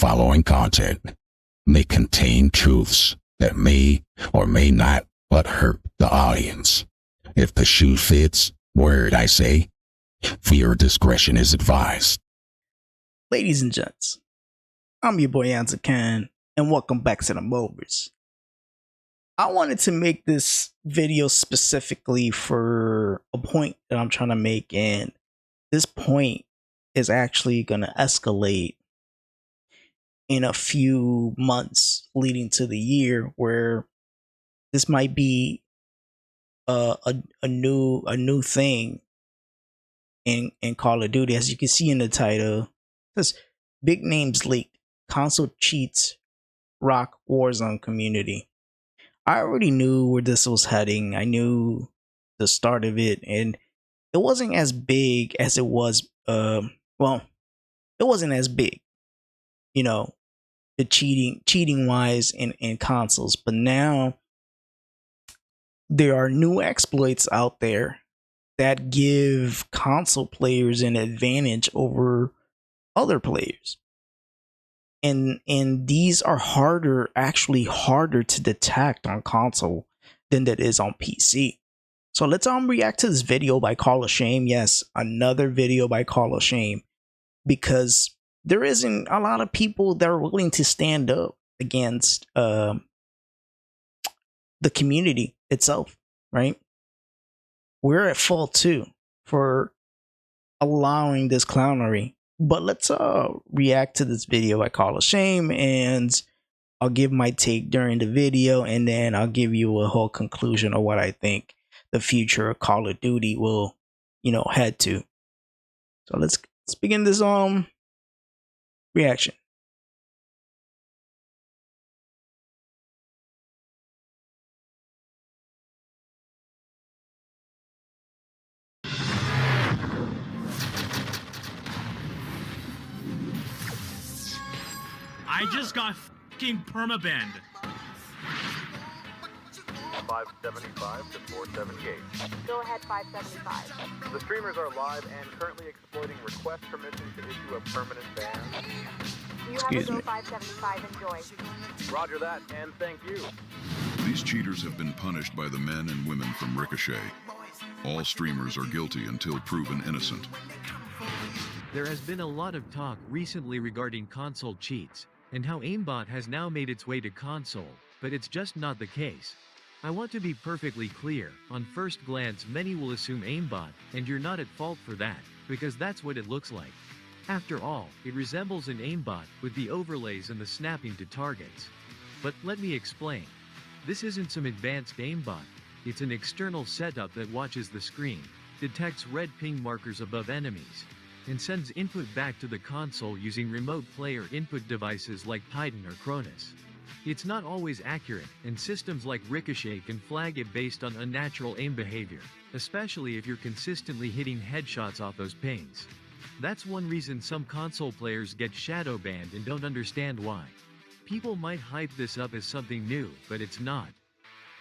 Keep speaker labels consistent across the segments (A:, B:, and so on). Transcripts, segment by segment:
A: following content may contain truths that may or may not but hurt the audience. If the shoe fits, word I say, viewer discretion is advised.
B: Ladies and gents, I'm your boy Anza Khan, and welcome back to the Movers. I wanted to make this video specifically for a point that I'm trying to make, and this point is actually going to escalate in a few months leading to the year, where this might be a new thing in Call of Duty. As you can see in the title, this big names leaked, console cheats rock Warzone community. I already knew where this was heading. I knew the start of it, and it wasn't as big as it was. Well, it wasn't as big, you know, the cheating wise in consoles. But now there are new exploits out there that give console players an advantage over other players. And these are actually harder to detect on console than that is on PC. So let's react to this video by Call of Shame. Yes, another video by Call of Shame, because there isn't a lot of people that are willing to stand up against the community itself, right? We're at fault too for allowing this clownery. But let's react to this video by Call of Shame, and I'll give my take during the video, and then I'll give you a whole conclusion of what I think the future of Call of Duty will, head to. So let's begin this reaction.
C: I just got fucking permabanned.
D: 575 to 478.
E: Go ahead, 575.
D: The streamers are live and currently exploiting request permission to issue a permanent ban.
E: You have to go 575. Enjoy.
D: Roger that, and thank you.
F: These cheaters have been punished by the men and women from Ricochet. All streamers are guilty until proven innocent.
G: There has been a lot of talk recently regarding console cheats, and how aimbot has now made its way to console, but it's just not the case. I want to be perfectly clear. On first glance, many will assume aimbot, and you're not at fault for that, because that's what it looks like. After all, it resembles an aimbot, with the overlays and the snapping to targets. But let me explain. This isn't some advanced aimbot. It's an external setup that watches the screen, detects red ping markers above enemies, and sends input back to the console using remote player input devices like Titan or Cronus. It's not always accurate, and systems like Ricochet can flag it based on unnatural aim behavior, especially if you're consistently hitting headshots off those pings. That's one reason some console players get shadow banned and don't understand why. People might hype this up as something new, but it's not.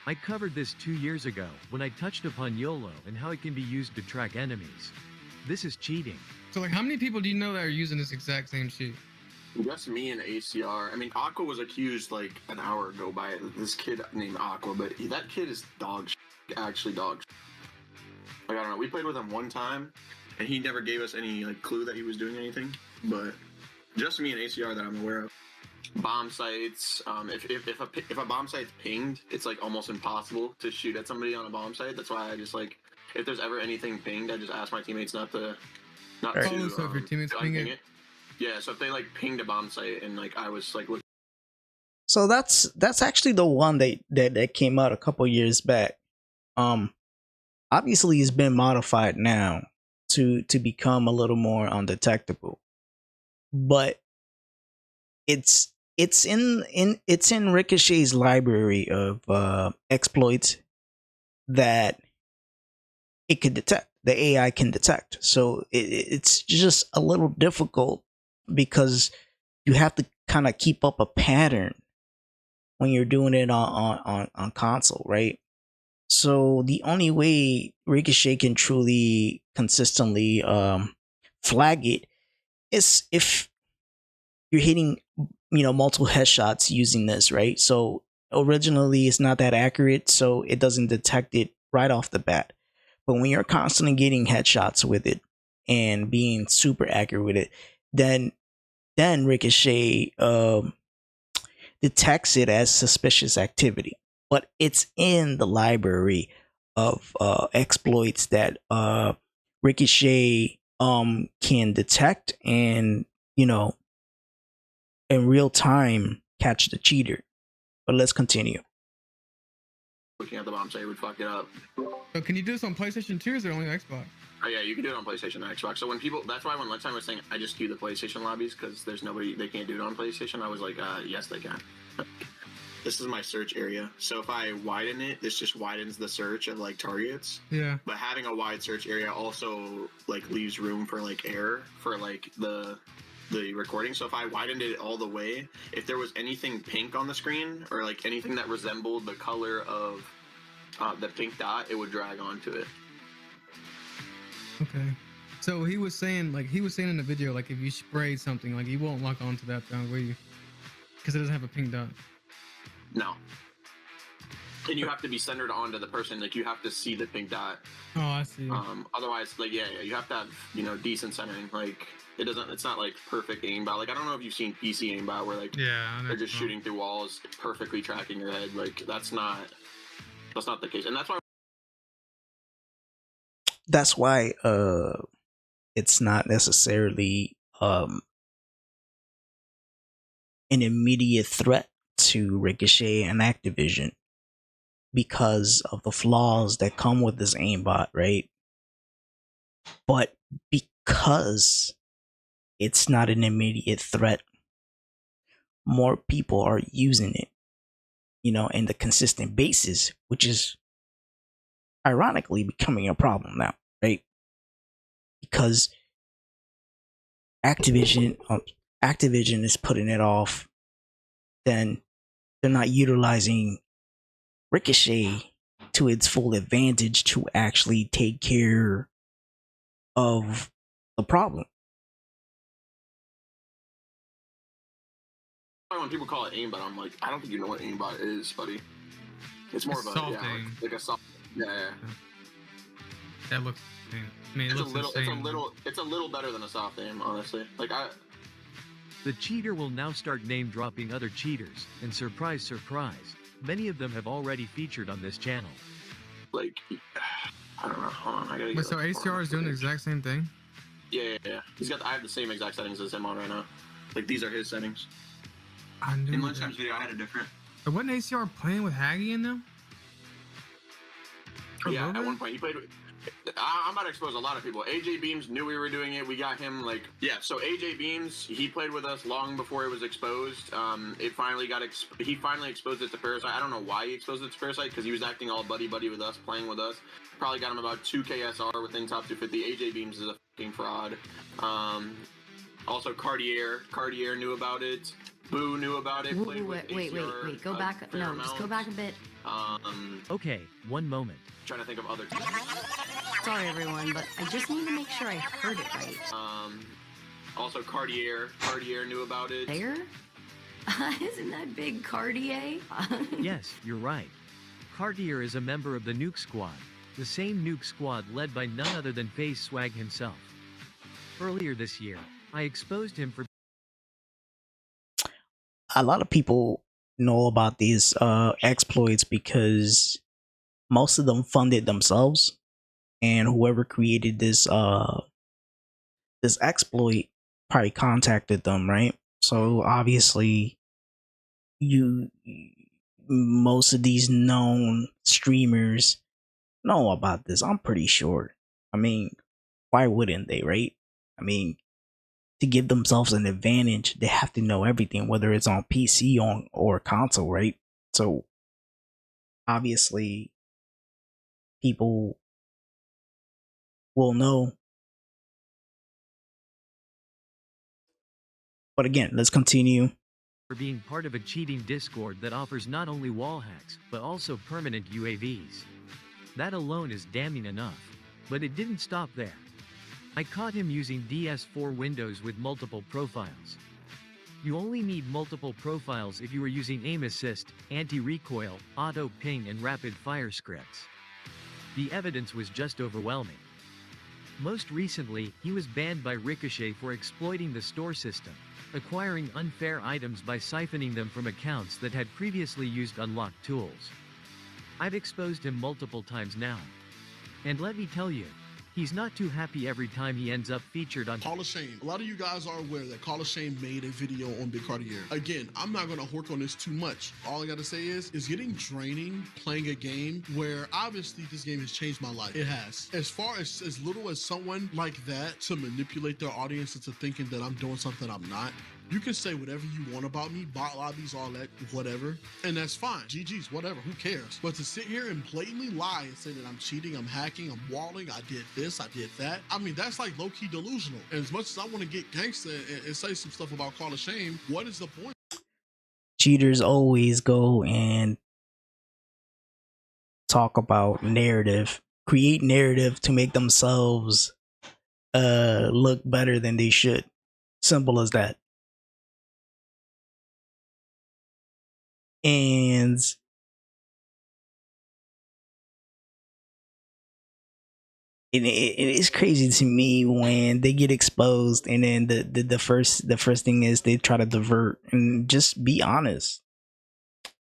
G: I covered this 2 years ago when I touched upon YOLO and how it can be used to track enemies. This is cheating.
H: So how many people do you know that are using this exact same cheat?
I: Just me and ACR. I mean, Aqua was accused like an hour ago by this kid named Aqua, but that kid is dog shit, actually dog shit. Like, I don't know, we played with him one time, and he never gave us any clue that he was doing anything, but just me and ACR that I'm aware of. Bomb sites, if a bomb site's pinged, it's almost impossible to shoot at somebody on a bomb site. That's why I just if there's ever anything pinged, I just ask my teammates not to
H: so if your teammates ping it.
I: Yeah, so if they pinged a bomb site and I was looking.
B: So that's actually the one that came out a couple years back. Obviously it's been modified now to become a little more undetectable, but it's in Ricochet's library of exploits that it could detect. The AI can detect. So it's just a little difficult because you have to kind of keep up a pattern when you're doing it on console, right? So the only way Ricochet can truly consistently flag it is if you're hitting, you know, multiple headshots using this, right? So originally it's not that accurate, so it doesn't detect it right off the bat. But when you're constantly getting headshots with it and being super accurate with it, then Ricochet detects it as suspicious activity. But it's in the library of exploits that Ricochet can detect and, you know, in real time catch the cheater. But let's continue.
I: Looking at the bomb, say would fuck it up.
H: So can you do this on PlayStation 2 or is it only Xbox?
I: Oh yeah, you can do it on PlayStation and Xbox. So when people, that's why when last time I was saying I just queue the PlayStation lobbies because there's nobody, they can't do it on PlayStation. I was like, yes, they can. This is my search area. So if I widen it, this just widens the search of like targets.
H: Yeah.
I: But having a wide search area also like leaves room for like error for like the recording. So if I widened it all the way, if there was anything pink on the screen or like anything that resembled the color of the pink dot, it would drag onto it.
H: Okay. So he was saying in the video, like if you spray something, like you won't lock onto that thing, will you? Because it doesn't have a pink dot.
I: No. And you have to be centered onto the person. Like you have to see the pink dot.
H: Oh, I see.
I: Otherwise, like yeah, you have to have, you know, decent centering. Like it's not like perfect aimbot. Like I don't know if you've seen PC aimbot where like they're just shooting through walls, perfectly tracking your head. Like that's not the case, and
B: that's why it's not necessarily an immediate threat to Ricochet and Activision because of the flaws that come with this aimbot, right? But because it's not an immediate threat, more people are using it, you know, in the consistent basis, which is ironically becoming a problem now, right? Because Activision is putting it off, then they're not utilizing Ricochet to its full advantage to actually take care of the problem.
I: when people call it aimbot, I'm like, I don't think you know what aimbot is, buddy. It's more of a
H: soft aim.
I: like a soft. Yeah.
H: That looks. I mean,
I: it's a little better than a soft aim, honestly. Like
G: The cheater will now start name dropping other cheaters, and surprise, surprise, many of them have already featured on this channel.
I: Like, I don't know. Hold on, I gotta.
H: But so ACR is doing the exact same thing.
I: Yeah. I have the same exact settings as him on right now. Like these are his settings.
H: I knew.
I: In Lunchtime's video, I had a different.
H: But wasn't ACR playing with Haggy in them?
I: Yeah, at one point he played with. I'm about to expose a lot of people. AJ Beams knew we were doing it. We got him like, yeah. So AJ Beams, he played with us long before it was exposed. It finally got he finally exposed it to Parasite. I don't know why he exposed it to Parasite because he was acting all buddy with us, playing with us. Probably got him about 2 KSR within top 250. AJ Beams is a fucking fraud. Also Cartier knew about it. Boo knew about it.
J: Wait. Go back. No, just go back a bit.
G: Okay, one moment.
I: Trying to think of other.
J: Sorry, everyone, but I just need to make sure I heard it right.
I: Also Cartier knew about it.
J: There? Isn't that big Cartier?
G: Yes, you're right. Cartier is a member of the Nuke Squad, the same Nuke Squad led by none other than FaZe Swag himself. Earlier this year, I exposed him for.
B: A lot of people know about these exploits because most of them funded themselves, and whoever created this this exploit probably contacted them, right? So obviously most of these known streamers know about this. I'm pretty sure. I mean, why wouldn't they, right? I mean, to give themselves an advantage, they have to know everything, whether it's on PC or console, right? So obviously people will know. But again, let's continue.
G: For being part of a cheating Discord that offers not only wall hacks, but also permanent UAVs. That alone is damning enough. But it didn't stop there. I caught him using DS4 windows with multiple profiles. You only need multiple profiles if you are using aim assist, anti-recoil, auto ping and rapid fire scripts. The evidence was just overwhelming. Most recently, he was banned by Ricochet for exploiting the store system, acquiring unfair items by siphoning them from accounts that had previously used unlocked tools. I've exposed him multiple times now. And let me tell you, he's not too happy every time he ends up featured on
K: Call of Shame. A lot of you guys are aware that Call of Shame made a video on Big Cartier. Again, I'm not gonna work on this too much. All I gotta say is getting draining playing a game where obviously this game has changed my life. It has. As far as little as someone like that to manipulate their audience into thinking that I'm doing something I'm not. You can say whatever you want about me, bot lobbies, all that, whatever, and that's fine. GG's, whatever, who cares? But to sit here and blatantly lie and say that I'm cheating, I'm hacking, I'm walling, I did this, I did that, I mean, that's like low-key delusional. And as much as I want to get gangster and say some stuff about Call of Shame, what is the point?
B: Cheaters always go and talk about narrative, create narrative to make themselves look better than they should. Simple as that. And it is crazy to me when they get exposed, and then the first thing is they try to divert. And just be honest,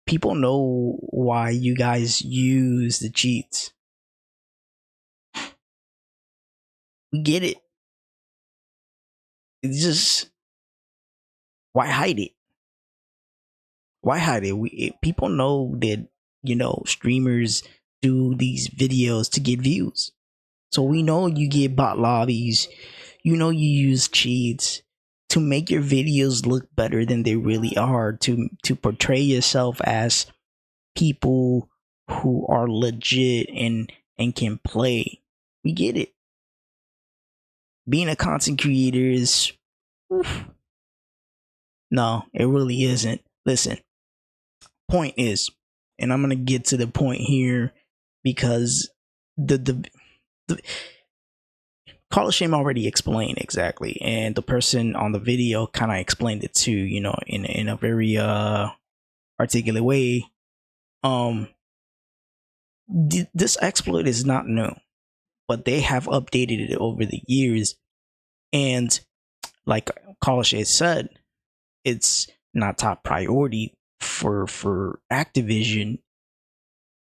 B: people know why you guys use the cheats. We get it. It's just, why hide it? Why hide it? People know that, you know, streamers do these videos to get views. So we know you get bot lobbies. You know you use cheats to make your videos look better than they really are, to portray yourself as people who are legit and can play. We get it. Being a content creator is, oof. No, it really isn't. Listen, point is, and I'm gonna get to the point here because the Call of Shame already explained exactly, and the person on the video kind of explained it too, you know, in a very articulate way. This exploit is not new, but they have updated it over the years, and like Call of Shame said, it's not top priority for Activision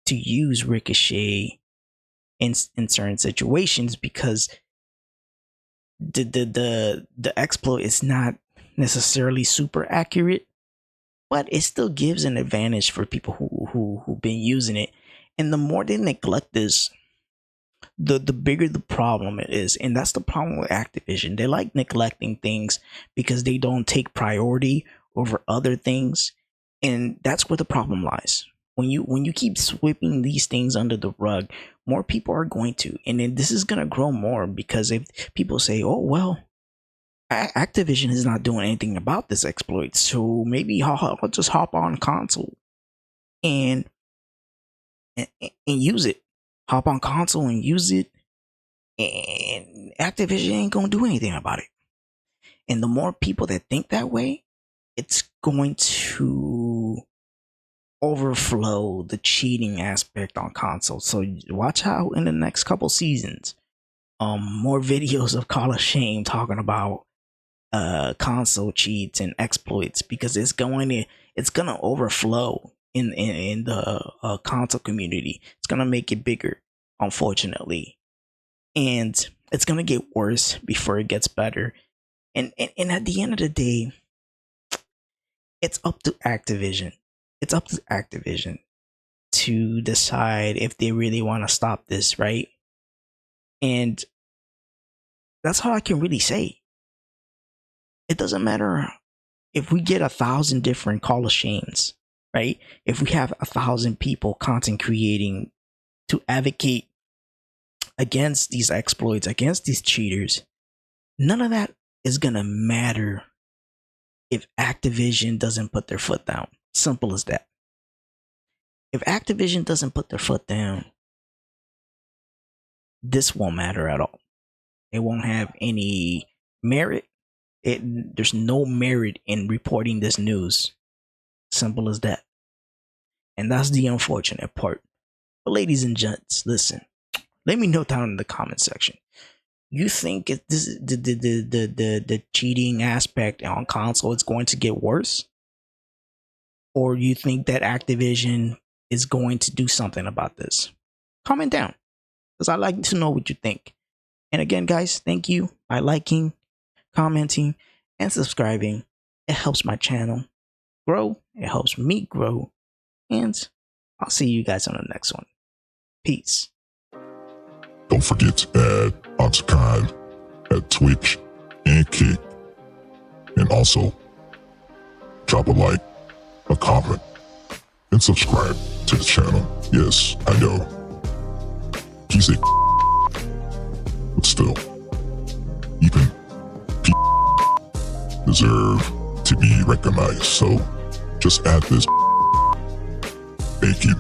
B: to use Ricochet in certain situations, because the exploit is not necessarily super accurate, but it still gives an advantage for people who've been using it. And the more they neglect this, the bigger the problem it is. And that's the problem with Activision. They like neglecting things because they don't take priority over other things, and that's where the problem lies. When you keep sweeping these things under the rug, more people are going to, and then this is gonna grow more, because if people say, "Oh well, Activision is not doing anything about this exploit, so maybe I'll just hop on console and use it. Hop on console and use it, and Activision ain't gonna do anything about it." And the more people that think that way, it's going to overflow the cheating aspect on console. So watch out in the next couple seasons, more videos of Call of Shame talking about console cheats and exploits, because it's gonna overflow in the console community. It's gonna make it bigger, unfortunately, and it's gonna get worse before it gets better. And at the end of the day, it's up to Activision. It's up to Activision to decide if they really want to stop this, right? And that's all I can really say. It doesn't matter if we get 1,000 different Call of Shames, right? If we have 1,000 people content creating to advocate against these exploits, against these cheaters, none of that is gonna matter if Activision doesn't put their foot down. Simple as that. If Activision doesn't put their foot down, this won't matter at all. It won't have any merit. There's no merit in reporting this news. Simple as that. And that's the unfortunate part. But ladies and gents, listen. Let me know down in the comment section. You think if this the cheating aspect on console is going to get worse? Or you think that Activision is going to do something about this? Comment down, because I'd like to know what you think. And again, guys, thank you by liking, commenting, and subscribing. It helps my channel grow. It helps me grow. And I'll see you guys on the next one. Peace.
L: Don't forget to add Octagon at Twitch and Kick. And also, drop a like, a comment, and subscribe to the channel. Yes, I know. He's a but still, even deserve to be recognized. So just add this. Thank you.